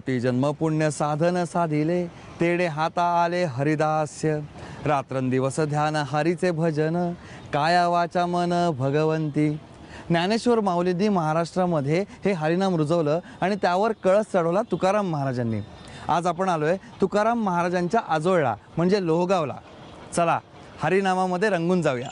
कोटी जन्म पुण्य साधन साधिले, तेडे हाता आले हरिदास्य. रात्रंदिवस ध्यान हरीचे भजन, काया वाचा मन भगवंती. ज्ञानेश्वर माऊलींनी महाराष्ट्रामध्ये हे हरिनाम रुजवलं आणि त्यावर कळस चढवला तुकाराम महाराजांनी. आज आपण आलोय तुकाराम महाराजांच्या आजोळला म्हणजे लोहगावला. चला हरिनामामध्ये रंगून जाऊया.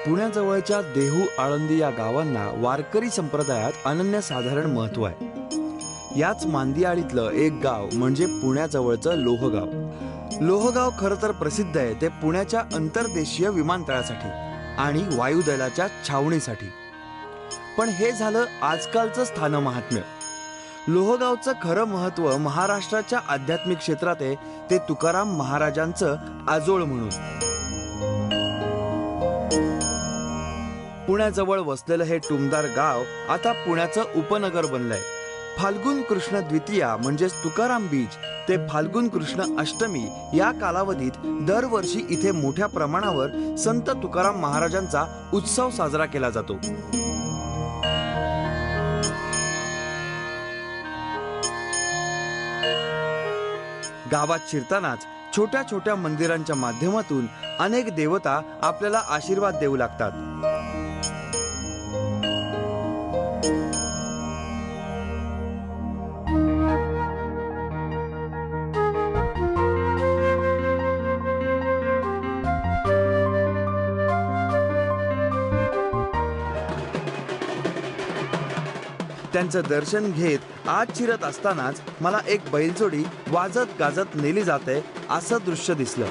पुण्याजवळच्या देहू आळंदी या गावांना वारकरी संप्रदायात अनन्यसाधारण महत्त्व आहे. याच मांदियाळीतलं एक गाव म्हणजे पुण्याजवळचं लोहगाव. लोहगाव खरं तर प्रसिद्ध आहे ते पुण्याच्या अंतर्देशीय विमानतळासाठी आणि वायुदलाच्या छावणीसाठी. पण हे झालं आजकालचं स्थानमहात्म्य. लोहगावचं खरं महत्त्व महाराष्ट्राच्या आध्यात्मिक क्षेत्रात आहे ते तुकाराम महाराजांचं आजोळ म्हणून. पुण्याजवळ वसलेलं हे टुमदार गाव आता पुण्याचं उपनगर बनलंय. फाल्गुन कृष्ण द्वितीया म्हणजेच तुकाराम बीज ते फाल्गुन कृष्ण अष्टमी या कालावधीत दरवर्षी इथे मोठ्या प्रमाणावर संत तुकाराम महाराजांचा उत्सव साजरा केला जातो. गावात शिरतानाच छोट्या छोट्या मंदिरांच्या माध्यमातून अनेक देवता आपल्याला आशीर्वाद देऊ लागतात. त्यांचं दर्शन घेत आत शिरत असतानाच मला एक बैलजोडी वाजत गाजत नेली जाते असं दृश्य दिसलं.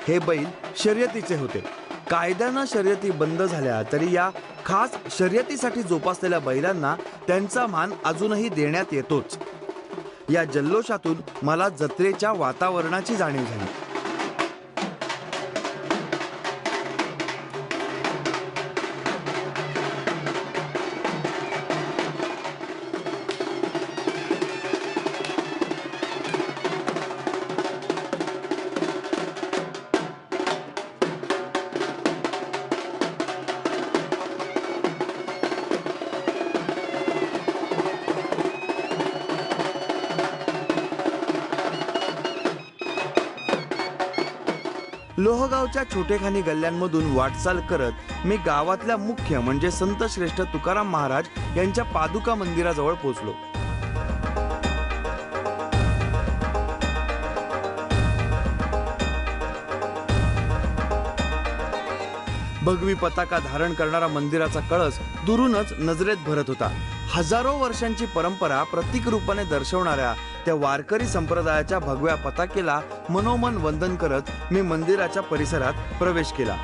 हे बैल शर्यतीचे होते. कायद्यानं शर्यती बंद झाल्या तरी या खास शर्यतीसाठी जोपासलेल्या बैलांना त्यांचा मान अजूनही देण्यात येतोच. या जल्लोषातून मला जत्रेच्या वातावरणाची जाणीव झाली. लोहगावच्या छोटेखानी गल्ल्यांमधून वाटचाल करत मी गावातल्या मुख्य म्हणजे संत श्रेष्ठ तुकाराम महाराज यांच्या पादुका मंदिराजवळ पोहोचलो. भगवी पताका धारण करणारा मंदिराचा कळस दुरूनच नजरेत भरत होता. हजारो वर्षांची परंपरा प्रतीक रूपाने दर्शवणाऱ्या त्या वारकरी संप्रदायाच्या भगव्या पताकेला मनोमन वंदन करत मी मंदिराच्या परिसरात प्रवेश केला.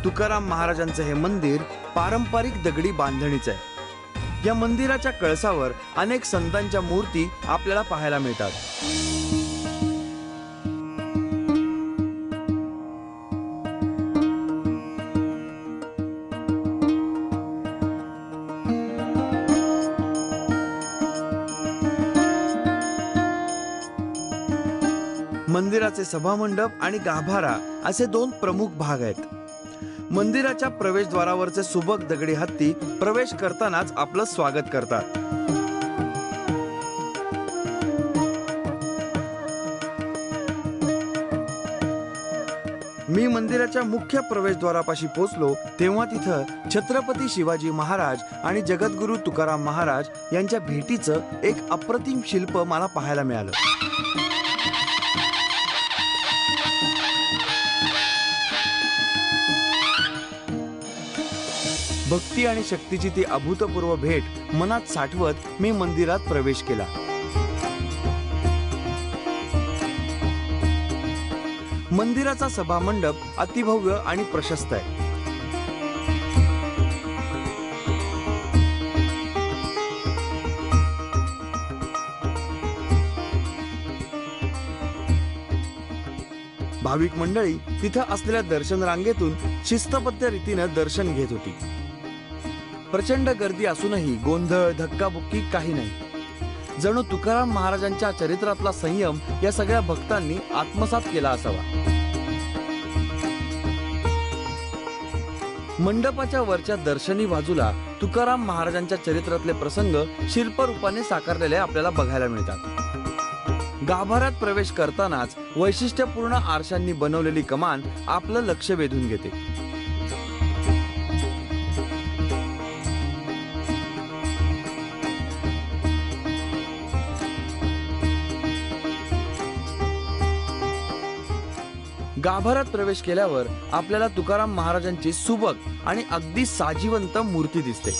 तुकाराम महाराजांचे हे मंदिर पारंपरिक दगडी बांधणीचे आहे. या मंदिराच्या कळसावर अनेक संतांच्या मूर्ती आपल्याला पाहायला मिळतात. मंदिराचे सभामंडप आणि गाभारा असे दोन प्रमुख भाग आहेत. मंदिराच्या प्रवेशद्वारावरचे सुबक दगडी हत्ती प्रवेश करतानाच आपलं स्वागत करतात. मी मंदिराच्या मुख्य प्रवेशद्वारापाशी पोहोचलो तेव्हा तिथं छत्रपती शिवाजी महाराज आणि जगद्गुरू तुकाराम महाराज यांच्या भेटीचं एक अप्रतिम शिल्प मला पाहायला मिळालं. भक्ती आणि शक्तीची ती अभूतपूर्व भेट मनात साठवत मी मंदिरात प्रवेश केला. मंदिराचा सभामंडप अतिभव्य आणि प्रशस्त आहे. भाविक मंडळी तिथं असलेल्या दर्शन रांगेतून शिस्तबद्ध रीतीनं दर्शन घेत होती. प्रचंड गर्दी असूनही गोंधळ धक्काबुक्की काही नाही. जणू तुकाराम महाराजांच्या चरित्रातला संयम या सगळ्या भक्तांनी आत्मसात केला असावा. मंडपाच्या वरच्या दर्शनी बाजूला तुकाराम महाराजांच्या चरित्रातले प्रसंग शिल्परूपाने साकारलेले आपल्याला बघायला मिळतात. गाभाऱ्यात प्रवेश करतानाच वैशिष्ट्यपूर्ण आरशांनी बनवलेली कमान आपलं लक्ष वेधून घेते. गाभाऱ्यात प्रवेश केल्यावर आपल्याला तुकाराम महाराजांची सुबक आणि अगदी साजिवंत मूर्ती दिसते.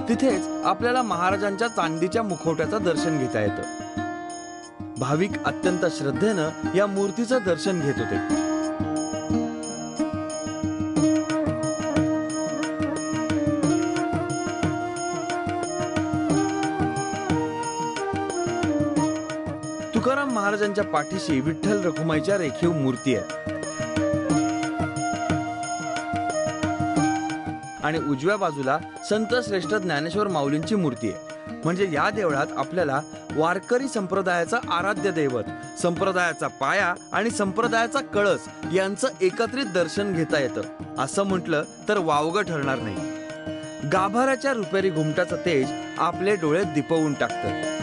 तिथेच आपल्याला महाराजांच्या चांदीच्या मुखवट्याचं दर्शन घेता येतं. भाविक अत्यंत श्रद्धेनं या मूर्तीचं दर्शन घेत होते. तुकाराम महाराजांच्या पाठीशी विठ्ठल रखुमाईच्या रेखीव मूर्ती आहे आणि उजव्या बाजूला संत श्रेष्ठ ज्ञानेश्वर माऊलींची मूर्ती आहे. म्हणजे या देवळात आपल्याला वारकरी संप्रदायाचा आराध्य दैवत, संप्रदायाचा पाया आणि संप्रदायाचा कळस यांचं एकत्रित दर्शन घेता येतं. असं म्हटलं तर वावगं ठरणार नाही. गाभाऱ्याच्या रुपेरी घुमटाचं तेज आपले डोळे दिपवून टाकतं.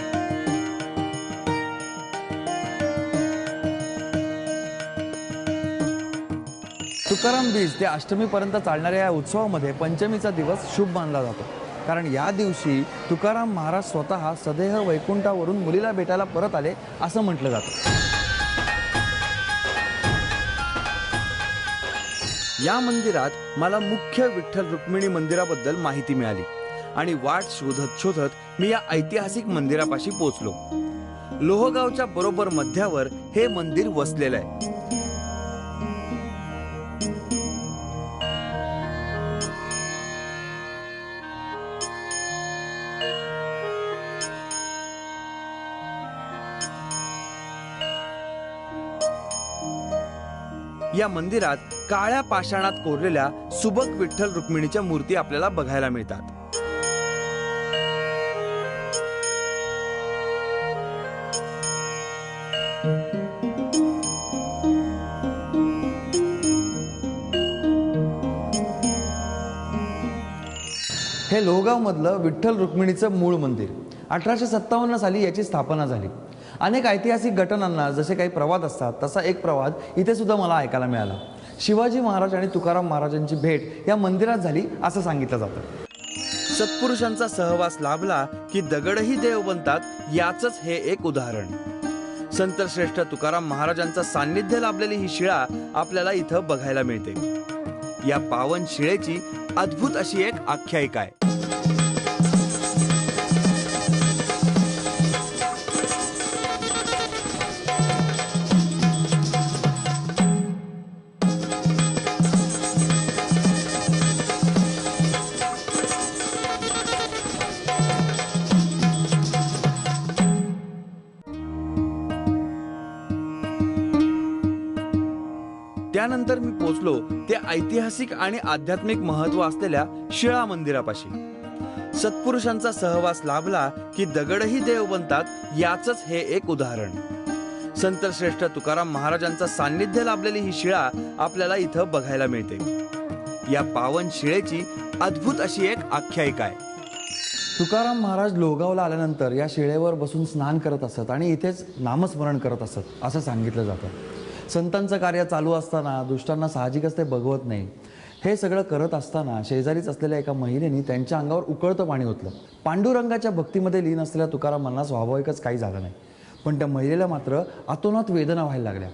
तुकाराम बीज ते अष्टमी पर्यंत चालणाऱ्या या उत्सवामध्ये पंचमीचा दिवस शुभ मानला जातो. कारण या दिवशी तुकाराम महाराज स्वतः सदेह वैकुंठावरून मुलीला भेटायला परत आले असं म्हटलं जातं. या मंदिरात मला मुख्य विठ्ठल रुक्मिणी मंदिराबद्दल माहिती मिळाली आणि वाट शोधत शोधत मी या ऐतिहासिक मंदिरापाशी पोहोचलो. लोहगावच्या बरोबर मध्यावर हे मंदिर वसलेलं आहे. या मंदिरात काळ्या पाषाणात कोरलेल्या सुबक विठ्ठल रुक्मिणीच्या मूर्ती आपल्याला बघायला मिळतात. हे लोहगाव मधलं विठ्ठल रुक्मिणीचं मूळ मंदिर. 1857 साली याची स्थापना झाली. अनेक ऐतिहासिक घटनांना जसे काही प्रवाद असतात तसा एक प्रवाद इथे सुद्धा मला ऐकायला मिळाला. शिवाजी महाराज आणि तुकाराम महाराजांची भेट या मंदिरात झाली असं सांगितलं जातं. सत्पुरुषांचा सहवास लाभला की दगडही देव बनतात याचंच हे एक उदाहरण. संत श्रेष्ठ तुकाराम महाराजांचं सान्निध्य लाभलेली ही शिळा आपल्याला इथं बघायला मिळते. या पावन शिळेची अद्भुत अशी एक आख्यायिका आहे. त्यानंतर मी पोचलो त्या ऐतिहासिक आणि आध्यात्मिक महत्व असलेल्या शिळा मंदिरापाशी. सत्पुरुषांचा सहवास लाभला की दगडही देव बनतात याचंच हे एक उदाहरण. संत श्रेष्ठ तुकाराम महाराजांचं सान्निध्य लाभलेली ही शिळा आपल्याला इथं बघायला मिळते. या पावन शिळेची अद्भुत अशी एक आख्यायिका आहे. तुकाराम महाराज लोहगावला आल्यानंतर या शिळेवर बसून स्नान करत असत आणि इथेच नामस्मरण करत असत असं सांगितलं जातं. संतांचं कार्य चालू असताना दुष्टांना साहजिकच ते बघवत नाही. हे सगळं करत असताना शेजारीच असलेल्या एका महिलेने त्यांच्या अंगावर उकळतं पाणी ओतलं. पांडुरंगाच्या भक्तीमध्ये लीन असलेल्या तुकारामांना स्वाभाविकच काही झालं नाही, पण त्या महिलेला मात्र अतोनात वेदना व्हायला लागल्या.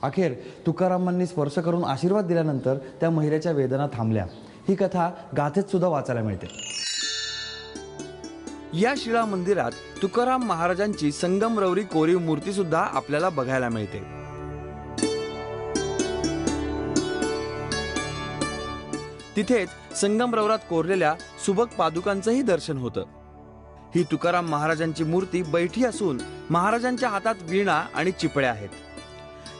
अखेर तुकारामांनी स्पर्श करून आशीर्वाद दिल्यानंतर त्या महिलेच्या वेदना थांबल्या. ही कथा गाथेत सुद्धा वाचायला मिळते. या शिळा मंदिरात तुकाराम महाराजांची संगमरवरी कोरीव मूर्ती सुद्धा आपल्याला बघायला मिळते. तिथेच संगमरवरात कोरलेल्या सुबक पादुकांचंही दर्शन होतं. ही तुकाराम महाराजांची मूर्ती बैठी असून महाराजांच्या हातात वीणा आणि चिपळ्या आहेत.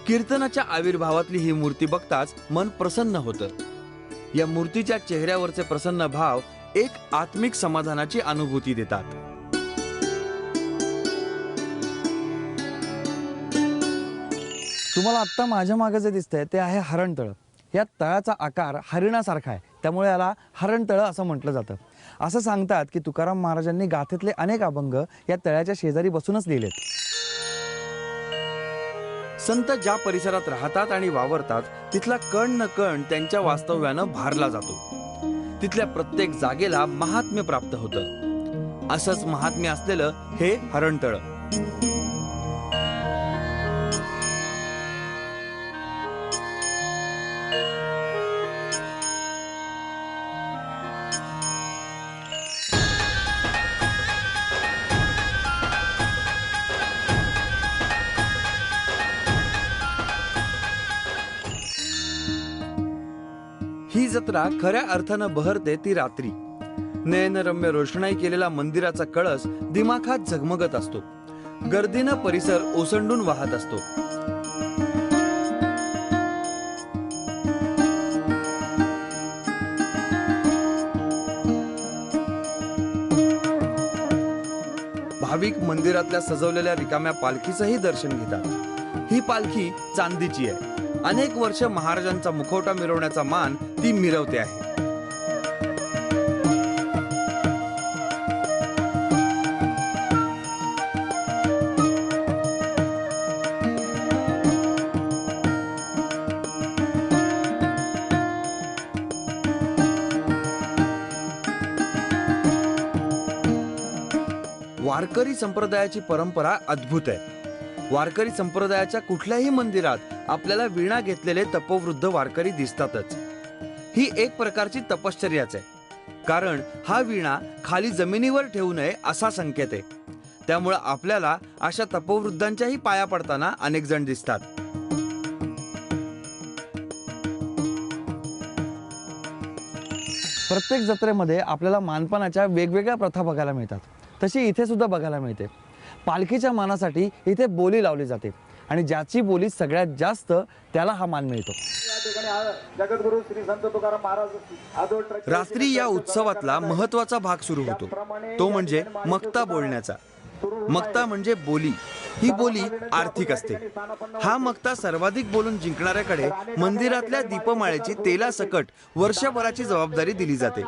कीर्तनाच्या आविर्भावातली ही मूर्ती बघताच मन प्रसन्न होतं. या मूर्तीच्या चेहऱ्यावरचे प्रसन्न भाव एक आत्मिक समाधानाची अनुभूती देतात. तुम्हाला आत्ता माझ्या मागे जे दिसतंय ते आहे हरणतळ. या तळाचा आकार हरिणासारखा आहे, त्यामुळे याला हरणतळ असं म्हटलं जातं. असं सांगतात की तुकाराम महाराजांनी गाथेतले अनेक अभंग या तळ्याच्या शेजारी बसूनच लिहिलेत. संत ज्या परिसरात राहतात आणि वावरतात तिथला कण न कण त्यांच्या वास्तव्यानं भारला जातो. तिथल्या प्रत्येक जागेला महात्म्य प्राप्त होतं. असंच महात्म्य असलेलं हे हरणतळ. ही जत्रा खऱ्या अर्थानं बहरते ती रात्री. नयनरम्य रोषणाई केलेला मंदिराचा कळस दिमाखात झगमगत असतो. गर्दीनं परिसर ओसंडून वाहत असतो. भाविक मंदिरातल्या सजवलेल्या रिकाम्या पालखीचंही दर्शन घेतात. ही पालखी चांदीची आहे. अनेक वर्ष महाराजांचा मुखवटा मिरवण्याचा मान ती मिरवते आहे. वारकरी संप्रदायाची परंपरा अद्भुत आहे. वारकरी संप्रदायाच्या कुठल्याही मंदिरात आपल्याला वीणा घेतलेले तपोवृद्ध वारकरी दिसतातच. ही एक प्रकारची तपश्चर्याच आहे. कारण हा वीणा खाली जमिनीवर ठेवू नये असा संकेत आहे. त्यामुळे आपल्याला अशा तपोवृद्धांच्याही पाया पडताना अनेक जण दिसतात. प्रत्येक जत्रेमध्ये आपल्याला मानपानाच्या वेगवेगळ्या प्रथा बघायला मिळतात. तशी इथे सुद्धा बघायला मिळते. पालखीच्या मानासाठी इथे बोली लावली जाते आणि ज्याची बोली सगळ्यात जास्त त्याला हा मान मिळतो. रात्री या उत्सवातला महत्वाचा भाग सुरू होतो. तो म्हणजे मक्ता बोलण्याचा. मक्ता म्हणजे बोली. ही बोली आर्थिक असते. हा मक्ता सर्वाधिक बोलून जिंकणाऱ्याकडे मंदिरातल्या दीपमाळेची तेलासकट वर्षभराची जबाबदारी दिली जाते.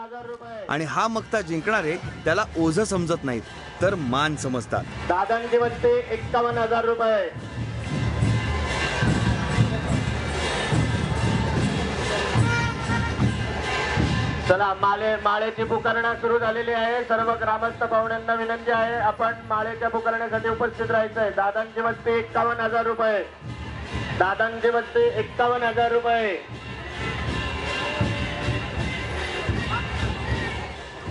आणि हा मक्ता जिंकणारे त्याला ओझं समजत नाहीत, तर मान समजतात. दादांची वस्ती 51,000 रुपये. चला, माळेची पुकारणी सुरू झालेली आहे. सर्व ग्रामस्थ पाहुण्यांना विनंती आहे, आपण माळेच्या पुकारण्यासाठी उपस्थित राहायचंय. दादांची वस्ती 51,000 रुपये. दादांची वस्ती 51,000 रुपये.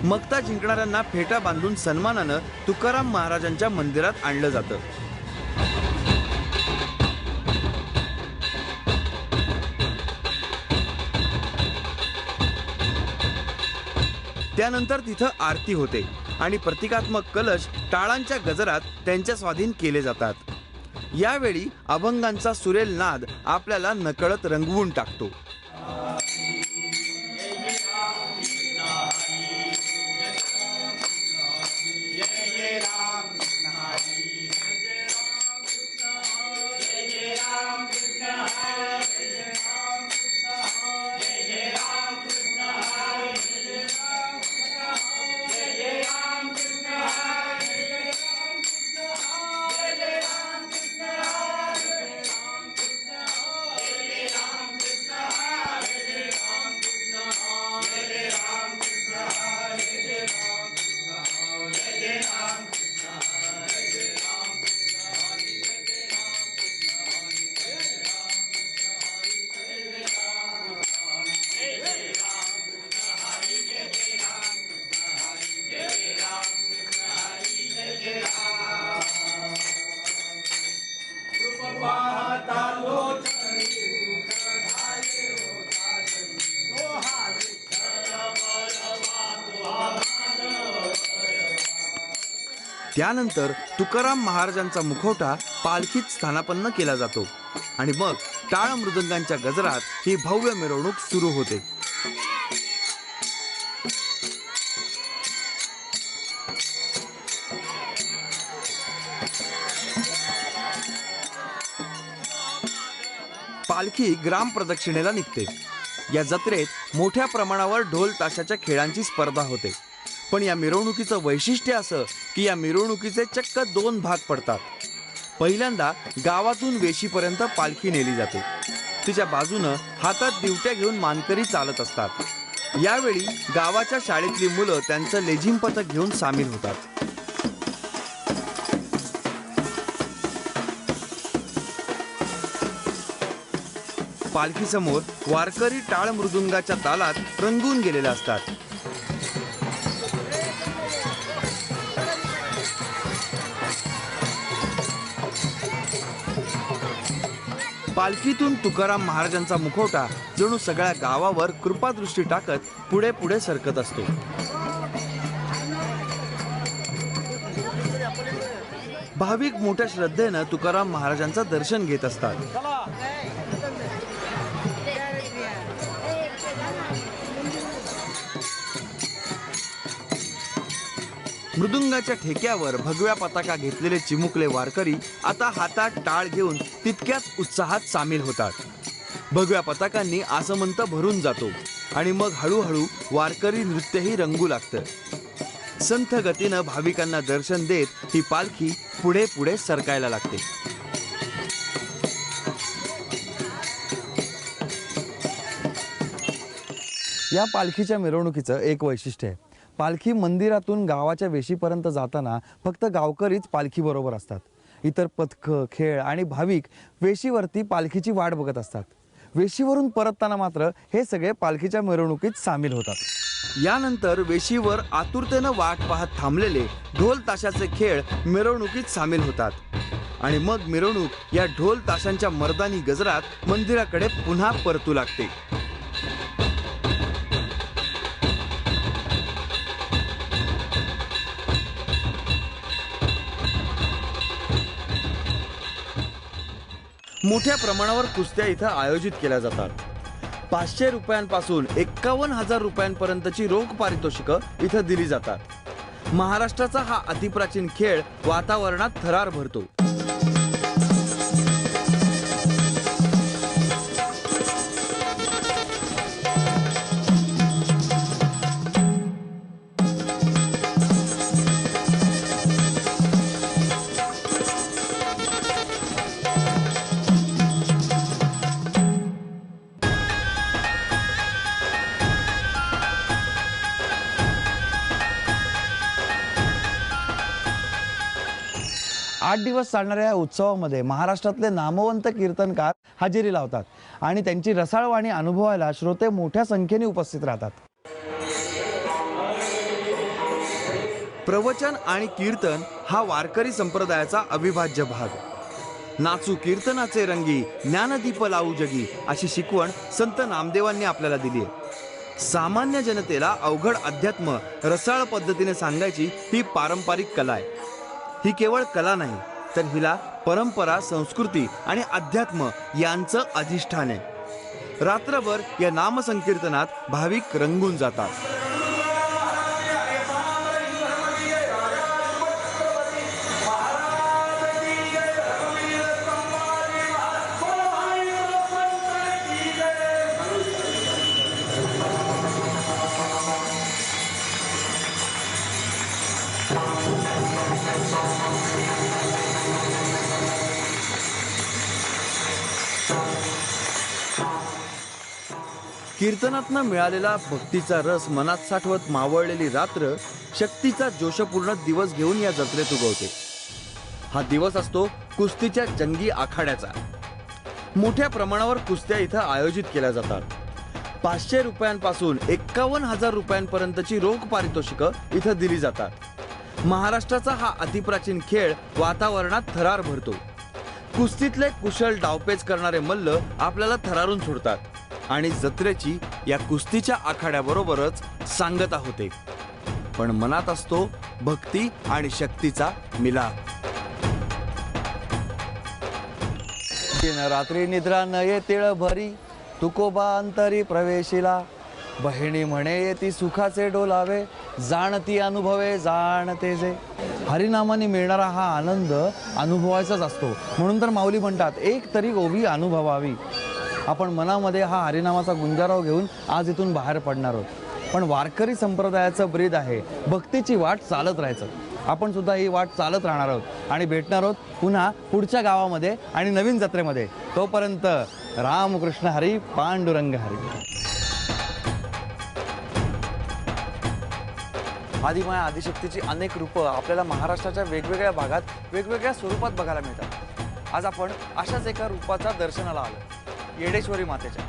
मक्ता जिंकणाऱ्यांना फेटा बांधून सन्मानानं तुकाराम महाराजांच्या मंदिरात आणलं जातं. त्यानंतर तिथं आरती होते आणि प्रतिकात्मक कलश टाळांच्या गजरात त्यांच्या स्वाधीन केले जातात. यावेळी अभंगांचा सुरेल नाद आपल्याला नकळत रंगवून टाकतो. त्यानंतर तुकाराम महाराजांचा मुखवटा पालखीत स्थानापन्न केला जातो आणि मग टाळ मृदंगांच्या गजरात ही भव्य मिरवणूक सुरू होते. पालखी ग्राम प्रदक्षिणेला निघते. या जत्रेत मोठ्या प्रमाणावर ढोल ताशाच्या खेळांची स्पर्धा होते. पण या मिरवणुकीचं वैशिष्ट्य असं की या मिरवणुकीचे चक्क 2 भाग पडतात. पहिल्यांदा गावातून वेशीपर्यंत पालखी नेली जाते. तिच्या बाजूनं हातात दिवट्या घेऊन मानकरी चालत असतात. यावेळी गावाच्या शाळेतली मुलं त्यांचं लेझिम पथक घेऊन सामील होतात. पालखीसमोर वारकरी टाळ मृदुंगाच्या तालात रंगून गेलेले असतात. पालखीतून तुकाराम महाराजांचा मुखवटा जणू सगळ्या गावावर कृपादृष्टी टाकत पुढे पुढे सरकत असतो. भाविक मोठ्या श्रद्धेनं तुकाराम महाराजांचं दर्शन घेत असतात. मृदुंगाच्या ठेक्यावर भगव्या पताका घेतलेले चिमुकले वारकरी आता हातात टाळ घेऊन तितक्याच उत्साहात सामील होतात. भगव्या पताकांनी आसमंत भरून जातो आणि मग हळूहळू वारकरी नृत्यही रंगू लागतं. संथ गतीनं भाविकांना दर्शन देत ही पालखी पुढे पुढे सरकायला लागते. या पालखीच्या मिरवणुकीचं एक वैशिष्ट्य आहे. पालखी मंदिरातून गावाच्या वेशीपर्यंत जाताना फक्त गावकरीच पालखी बरोबर असतात. इतर पथकं, खेळ आणि भाविक वेशीवरती पालखीची वाट बघत असतात. वेशीवरून परतताना मात्र हे सगळे पालखीच्या मिरवणुकीत सामील होतात. यानंतर वेशीवर आतुरतेनं वाट पाहत थांबलेले ढोल ताशाचे खेळ मिरवणुकीत सामील होतात आणि मग मिरवणूक या ढोल ताशांच्या मर्दानी गजरात मंदिराकडे पुन्हा परतू लागते. मोठ्या प्रमाणावर कुस्त्या इथं आयोजित केल्या जातात. 500 रुपयांपासून 51,000 रुपयांपर्यंतची रोख पारितोषिकं इथं दिली जातात. महाराष्ट्राचा हा अतिप्राचीन खेळ वातावरणात थरार भरतो. आठ दिवस चालणाऱ्या या उत्सवामध्ये महाराष्ट्रातले नामवंत कीर्तनकार हजेरी लावतात आणि त्यांची रसाळवाणी अनुभवायला श्रोते मोठ्या संख्येने उपस्थित राहतात. प्रवचन आणि कीर्तन हा वारकरी संप्रदायाचा अविभाज्य भाग. नाचू कीर्तनाचे रंगी, ज्ञानदीप लावू जगी अशी शिकवण संत नामदेवांनी आपल्याला दिली आहे. सामान्य जनतेला अवघड अध्यात्म रसाळ पद्धतीने सांगायची ही पारंपरिक कला आहे. ही केवळ कला नाही तर हिला परंपरा, संस्कृती आणि अध्यात्म यांचं अधिष्ठान आहे. रात्रभर या नामसंकीर्तनात भाविक रंगून जातात. कीर्तनातनं मिळालेला भक्तीचा रस मनात साठवत मावळलेली रात्र शक्तीचा जोशपूर्ण दिवस घेऊन या जत्रेत उगवते. हा दिवस असतो कुस्तीच्या जंगी आखाड्याचा. मोठ्या प्रमाणावर कुस्त्या इथं आयोजित केल्या जातात. 500 रुपयांपासून 51,000 रुपयांपर्यंतची रोख पारितोषिकं इथं दिली जातात. महाराष्ट्राचा हा अतिप्राचीन खेळ वातावरणात थरार भरतो. कुस्तीतले कुशल डावपेच करणारे मल्ल आपल्याला थरारून सोडतात आणि जत्रेची या कुस्तीच्या आखाड्याबरोबरच सांगता होते. पण मनात असतो भक्ती आणि शक्तीचा मिलाप. दिन रात्री निद्रा न येतिळ भरी तुकोबा अंतरी प्रवेशिला. बहिणी म्हणे येती सुखाचे डोलावे जाणती अनुभवे जाणते जे. हरिनामाने मिळणारा हा आनंद अनुभवायचाच असतो. म्हणून तर माऊली म्हणतात एक तरी ओवी अनुभवावी. आपण मनामध्ये हा हरिनामाचा गुंजाराव घेऊन आज इथून बाहेर पडणार आहोत. पण वारकरी संप्रदायाचं ब्रीद आहे भक्तीची वाट चालत राहायचं. आपण सुद्धा ही वाट चालत राहणार आहोत आणि भेटणार आहोत पुन्हा पुढच्या गावामध्ये आणि नवीन जत्रेमध्ये. तोपर्यंत रामकृष्ण हरी पांडुरंग हरी. आदिमाया आदिशक्तीची अनेक रूपं आपल्याला महाराष्ट्राच्या वेगवेगळ्या भागात वेगवेगळ्या स्वरूपात बघायला मिळतात. आज आपण अशाच एका रूपाच्या दर्शनाला आलो, येडेश्वरी मातेच्या.